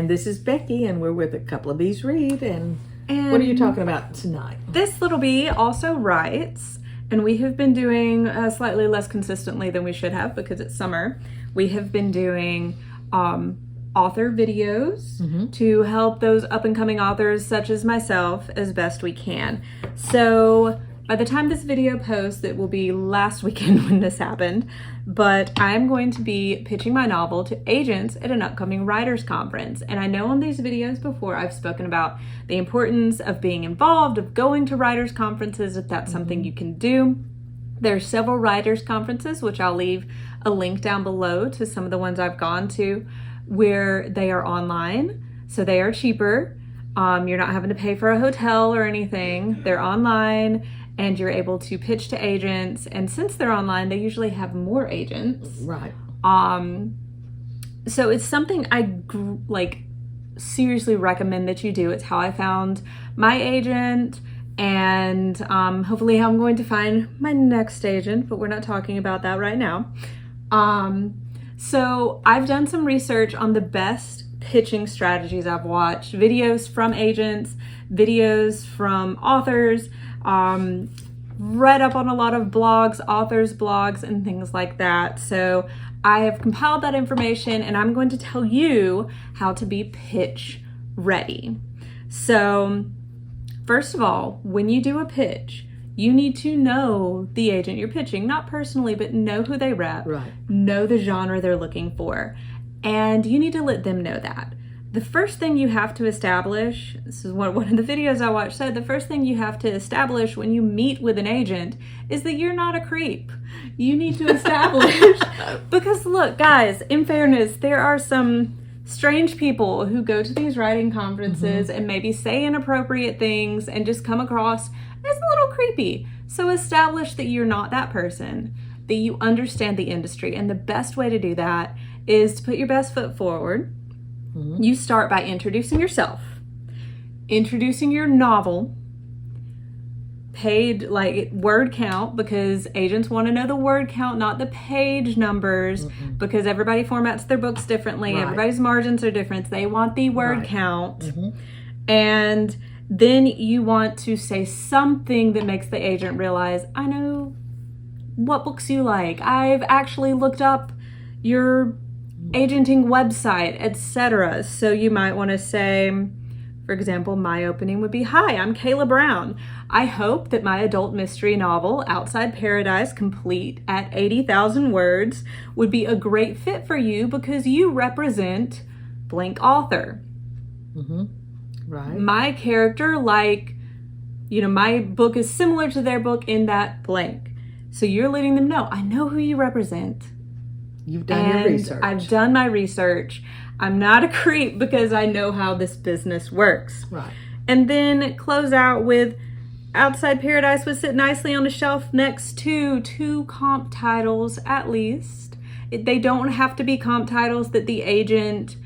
And this is Becky, and we're with a couple of bees read. And what are you talking about tonight? This little bee also writes, and we have been doing slightly less consistently than we should have because it's summer. We have been doing author videos to help those up-and-coming authors such as myself as best we can. So by the time this video posts, it will be last weekend when this happened, but I'm going to be pitching my novel to agents at an upcoming writers conference. And I know on these videos before I've spoken about the importance of being involved, of going to writers conferences if that's something you can do. There are several writers conferences, which I'll leave a link down below to some of the ones I've gone to, where they are online, so they are cheaper. You're not having to pay for a hotel or anything. They're online, and you're able to pitch to agents. And since they're online, they usually have more agents. Right. So it's something I seriously recommend that you do. It's how I found my agent, and hopefully how I'm going to find my next agent, but we're not talking about that right now. So I've done some research on the best pitching strategies. I've watched videos from agents, videos from authors, read up on a lot of blogs, authors' blogs, and things like that. So I have compiled that information, and I'm going to tell you how to be pitch ready. So first of all, when you do a pitch, you need to know the agent you're pitching, not personally, but know who they rep, know the genre they're looking for, and you need to let them know that. The first thing you have to establish, this is what one of the videos I watched said, the first thing you have to establish when you meet with an agent is that you're not a creep. You need to establish, because look, guys, in fairness, there are some strange people who go to these writing conferences and maybe say inappropriate things and just come across as a little creepy. So establish that you're not that person, that you understand the industry. And the best way to do that is to put your best foot forward. You start by introducing yourself, introducing your novel, paid word count, because agents want to know the word count, not the page numbers, because everybody formats their books differently. Everybody's margins are different. They want the word count. And then you want to say something that makes the agent realize, I know what books you like. I've actually looked up your agenting website, etc. So you might want to say, for example, my opening would be, hi, I'm Kayla Brown. I hope that my adult mystery novel, Outside Paradise, complete at 80,000 words, would be a great fit for you because you represent blank author. My character, my book is similar to their book in that blank. So you're letting them know, I know who you represent. You've done your research. I've done my research. I'm not a creep because I know how this business works. And then close out with, Outside Paradise would sit nicely on a shelf next to 2 comp titles at least. They don't have to be comp titles that the agent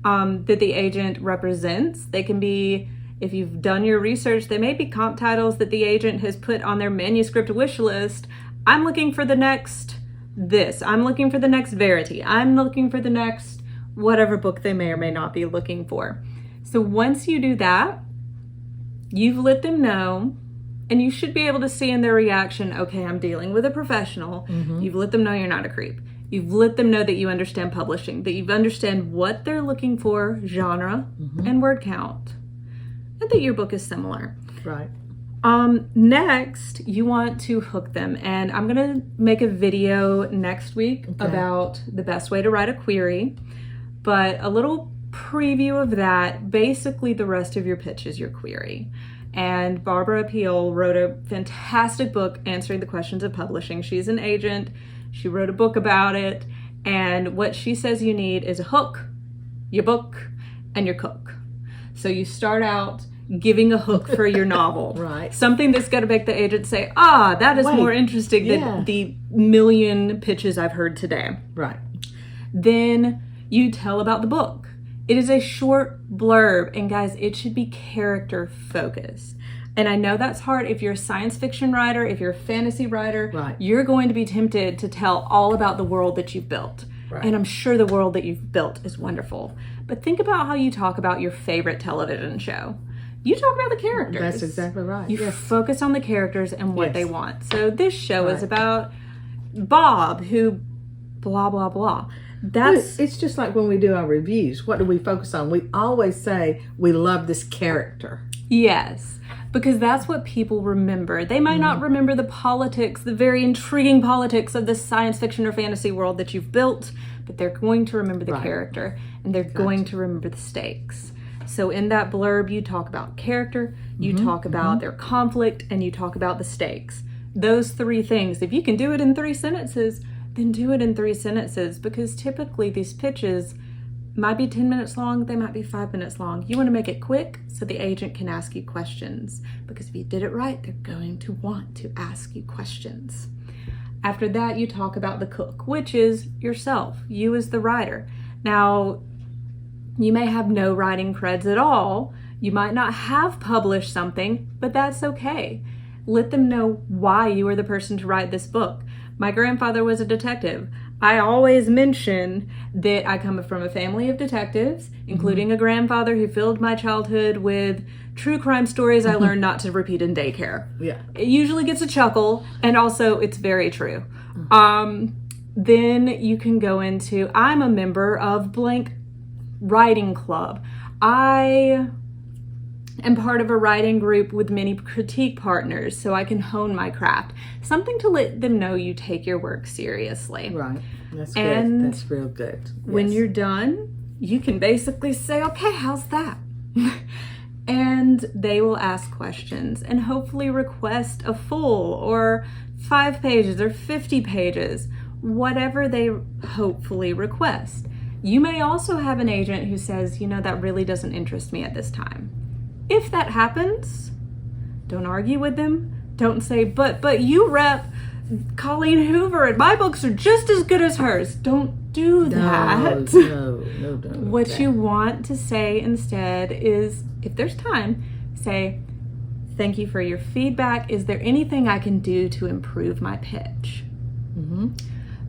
represents. They can be, if you've done your research, they may be comp titles that the agent has put on their manuscript wish list. I'm looking for the next this. I'm looking for the next Verity. I'm looking for the next whatever book they may or may not be looking for. So once you do that, you've let them know, and you should be able to see in their reaction, okay, I'm dealing with a professional. You've let them know you're not a creep. You've let them know that you understand publishing, that you understand what they're looking for, genre, and word count, and that your book is similar. Next, you want to hook them, and I'm gonna make a video next week about the best way to write a query, but a little preview of that. Basically, the rest of your pitch is your query. And Barbara Peel wrote a fantastic book answering the questions of publishing. She's an agent. She wrote a book about it, and what she says you need is a hook, your book, and your cook. So you start out giving a hook for your novel. Something that's going to make the agent say, that is more interesting than the million pitches I've heard today. Then you tell about the book. It is a short blurb, and guys, it should be character focused. And I know that's hard if you're a science fiction writer, if you're a fantasy writer, you're going to be tempted to tell all about the world that you've built. And I'm sure the world that you've built is wonderful. But think about how you talk about your favorite television show. You talk about the characters. That's exactly right. You focus on the characters and what they want. So this show is Right. about Bob, who blah, blah, blah. That's It's just like when we do our reviews. What do we focus on? We always say we love this character. yes, because that's what people remember. They might not remember the politics, the very intriguing politics of the science fiction or fantasy world that you've built, but they're going to remember the character, and they're going to remember the stakes. So in that blurb, you talk about character, you talk about their conflict, and you talk about the stakes. Those three things. If you can do it in 3 sentences, then do it in 3 sentences, because typically these pitches might be 10 minutes long, they might be 5 minutes long. You want to make it quick so the agent can ask you questions, because if you did it right, they're going to want to ask you questions. After that, you talk about the cook, which is yourself, you as the writer. Now, you may have no writing creds at all. You might not have published something, but that's okay. Let them know why you are the person to write this book. My grandfather was a detective. I always mention that I come from a family of detectives, including a grandfather who filled my childhood with true crime stories I learned not to repeat in daycare. Yeah. It usually gets a chuckle, and also it's very true. Then you can go into, I'm a member of blank writing club. I am part of a writing group with many critique partners, so I can hone my craft. Something to let them know you take your work seriously. Right. That's And good. That's real good. When Yes. you're done, you can basically say, okay, how's that? And they will ask questions and hopefully request a full or 5 pages or 50 pages, whatever they hopefully request. You may also have an agent who says, that really doesn't interest me at this time. If that happens, don't argue with them. Don't say, but you rep Colleen Hoover and my books are just as good as hers. Don't do that. No. What you want to say instead is, if there's time, say, thank you for your feedback. Is there anything I can do to improve my pitch?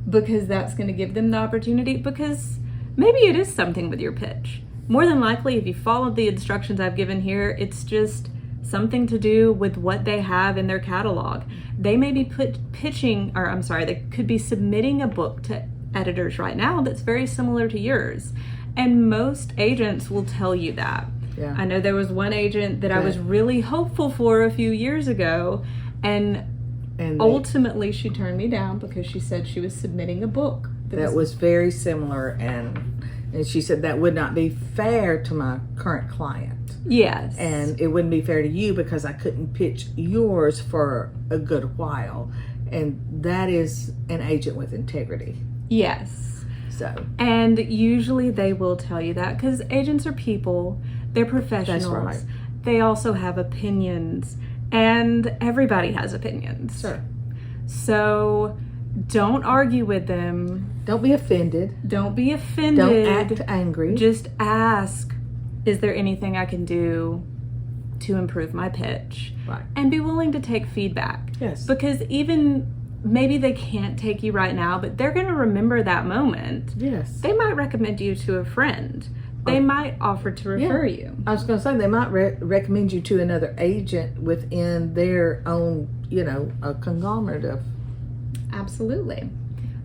Because that's going to give them the opportunity, because maybe it is something with your pitch. More than likely, if you follow the instructions I've given here, it's just something to do with what they have in their catalog. They may be they could be submitting a book to editors right now that's very similar to yours. And most agents will tell you that. Yeah. I know there was one agent that I was really hopeful for a few years ago, and ultimately she turned me down because she said she was submitting a book that was very similar, and she said that would not be fair to my current client. Yes. And it wouldn't be fair to you because I couldn't pitch yours for a good while. And that is an agent with integrity. Yes. So. And usually they will tell you that, because agents are people, they're professionals. That's right. They also have opinions, and everybody has opinions. Sure. So don't argue with them. Don't be offended. Don't be offended. Don't act angry. Just ask, is there anything I can do to improve my pitch? Right. And be willing to take feedback. Yes. Because even maybe they can't take you right now, but they're going to remember that moment. Yes. They might recommend you to a friend. They might offer to refer you. I was going to say, they might recommend you to another agent within their own, a conglomerate of. Absolutely.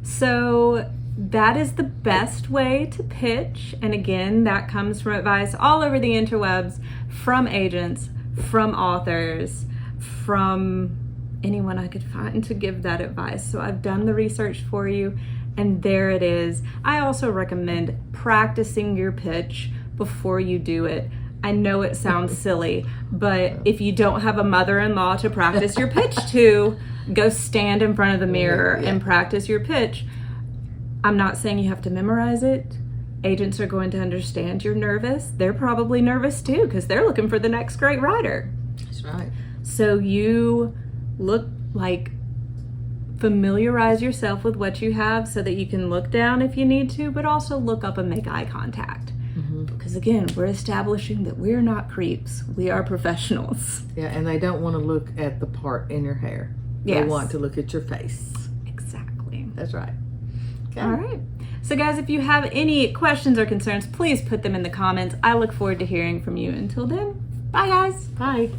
So that is the best way to pitch. And again, that comes from advice all over the interwebs, from agents, from authors, from anyone I could find to give that advice. So I've done the research for you, and there it is. I also recommend practicing your pitch before you do it. I know it sounds silly, but if you don't have a mother-in-law to practice your pitch to, go stand in front of the mirror and practice your pitch. I'm not saying you have to memorize it. Agents are going to understand you're nervous. They're probably nervous too, because they're looking for the next great writer. That's right. So you familiarize yourself with what you have so that you can look down if you need to, but also look up and make eye contact. Because again, we're establishing that we're not creeps. We are professionals. Yeah, and they don't want to look at the part in your hair. They Yes. want to look at your face. Exactly. That's right. Okay. All right. So guys, if you have any questions or concerns, please put them in the comments. I look forward to hearing from you. Until then, bye guys. Bye.